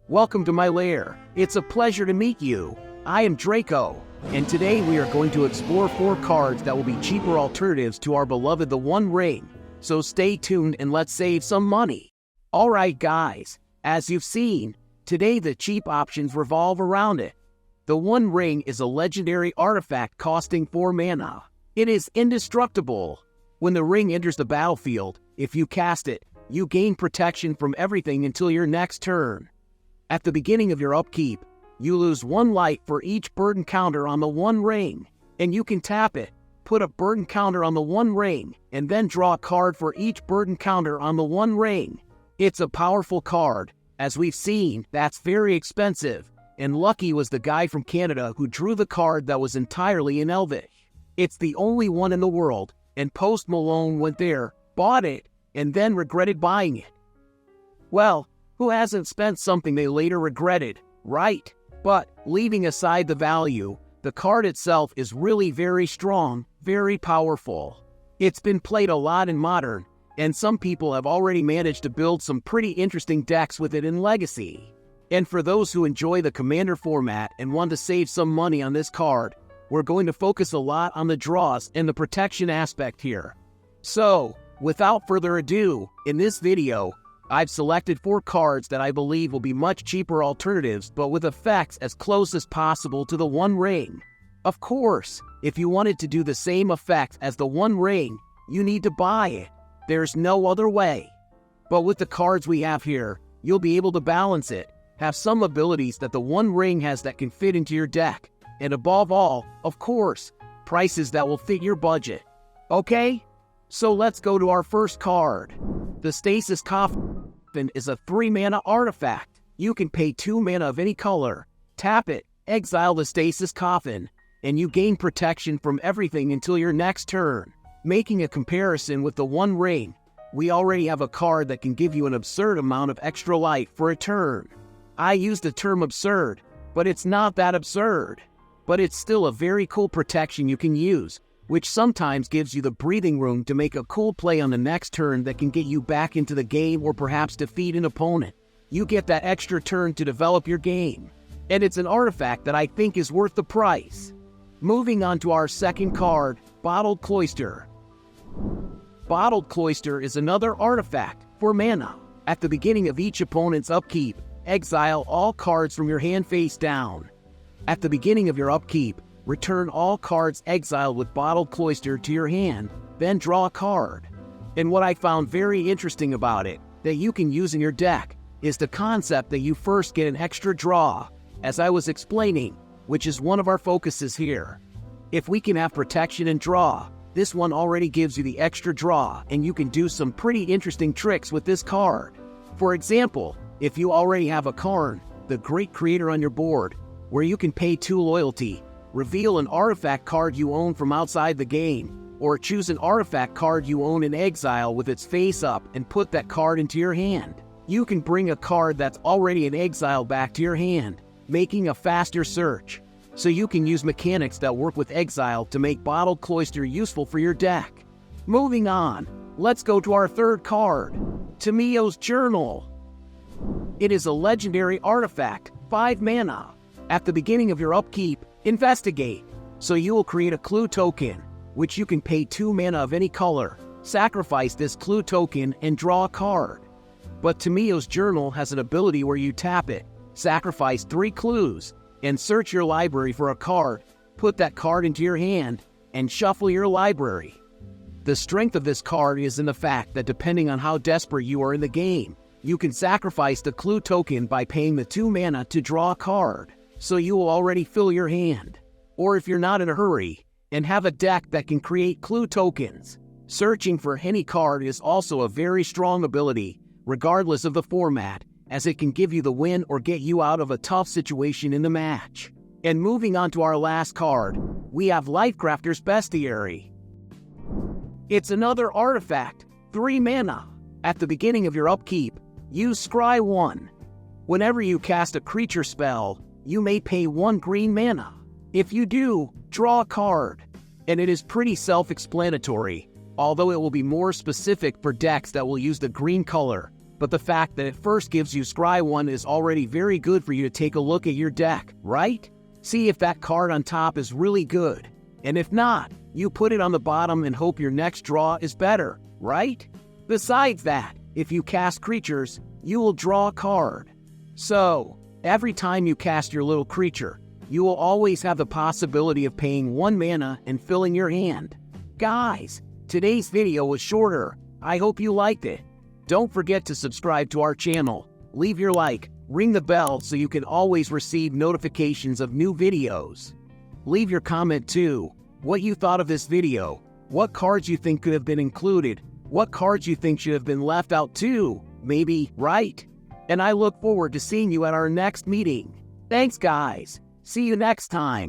Welcome to my lair. It's a pleasure to meet you. I am Draco, and today we are going to explore 4 cards that will be cheaper alternatives to our beloved The One Ring. So stay tuned and let's save some money. Alright guys, as you've seen, today the cheap options revolve around it. The One Ring is a legendary artifact costing 4 mana. It is indestructible. When the ring enters the battlefield, if you cast it, you gain protection from everything until your next turn. At the beginning of your upkeep, you lose 1 life for each burden counter on the One Ring, and you can tap it, put a burden counter on the One Ring, and then draw a card for each burden counter on the One Ring. It's a powerful card. As we've seen, that's very expensive, and lucky was the guy from Canada who drew the card that was entirely in Elvish. It's the only one in the world, and Post Malone went there, bought it, and then regretted buying it. Well, who hasn't spent something they later regretted, right? But, leaving aside the value, the card itself is really very strong, very powerful. It's been played a lot in Modern, and some people have already managed to build some pretty interesting decks with it in Legacy. And for those who enjoy the Commander format and want to save some money on this card, we're going to focus a lot on the draws and the protection aspect here. So, without further ado, in this video, I've selected 4 cards that I believe will be much cheaper alternatives but with effects as close as possible to the One Ring. Of course, if you wanted to do the same effect as the One Ring, you need to buy it. There's no other way. But with the cards we have here, you'll be able to balance it, have some abilities that the One Ring has that can fit into your deck, and above all, of course, prices that will fit your budget. Okay? So let's go to our first card. The Stasis Coffin is a 3-mana artifact. You can pay 2 mana of any color, tap it, exile the Stasis Coffin, and you gain protection from everything until your next turn. Making a comparison with the One Ring, we already have a card that can give you an absurd amount of extra life for a turn. I use the term absurd, but it's not that absurd. But it's still a very cool protection you can use, which sometimes gives you the breathing room to make a cool play on the next turn that can get you back into the game or perhaps defeat an opponent. You get that extra turn to develop your game. And it's an artifact that I think is worth the price. Moving on to our second card, Bottled Cloister. Bottled Cloister is another artifact, 4 mana. At the beginning of each opponent's upkeep, exile all cards from your hand face down. At the beginning of your upkeep, return all cards exiled with Bottled Cloister to your hand, then draw a card. And what I found very interesting about it, that you can use in your deck, is the concept that you first get an extra draw, as I was explaining, which is one of our focuses here. If we can have protection and draw, this one already gives you the extra draw, and you can do some pretty interesting tricks with this card. For example, if you already have a Karn, the Great Creator on your board, where you can pay 2 loyalty, reveal an artifact card you own from outside the game, or choose an artifact card you own in exile with its face up and put that card into your hand. You can bring a card that's already in exile back to your hand, making a faster search. So you can use mechanics that work with exile to make Bottled Cloister useful for your deck. Moving on, let's go to our third card, Tamio's Journal. It is a legendary artifact, 5 mana. At the beginning of your upkeep, investigate. So you will create a clue token, which you can pay 2 mana of any color, sacrifice this clue token, and draw a card. But Tamio's Journal has an ability where you tap it, sacrifice 3 clues, and search your library for a card, put that card into your hand, and shuffle your library. The strength of this card is in the fact that depending on how desperate you are in the game, you can sacrifice the clue token by paying the 2 mana to draw a card. So you will already fill your hand. Or if you're not in a hurry, and have a deck that can create clue tokens, searching for any card is also a very strong ability, regardless of the format, as it can give you the win or get you out of a tough situation in the match. And moving on to our last card, we have Lifecrafter's Bestiary. It's another artifact, 3 mana. At the beginning of your upkeep, use Scry 1. Whenever you cast a creature spell, you may pay 1 green mana. If you do, draw a card. And it is pretty self-explanatory, although it will be more specific for decks that will use the green color. but the fact that it first gives you scry 1 is already very good for you to take a look at your deck, right? See if that card on top is really good. And if not, you put it on the bottom and hope your next draw is better, right? Besides that, if you cast creatures, you will draw a card. So, every time you cast your little creature, you will always have the possibility of paying 1 mana and filling your hand. Guys, today's video was shorter. I hope you liked it. Don't forget to subscribe to our channel, leave your like, ring the bell so you can always receive notifications of new videos. Leave your comment too, what you thought of this video, what cards you think could have been included, what cards you think should have been left out too, maybe, right? And I look forward to seeing you at our next meeting. Thanks guys, see you next time.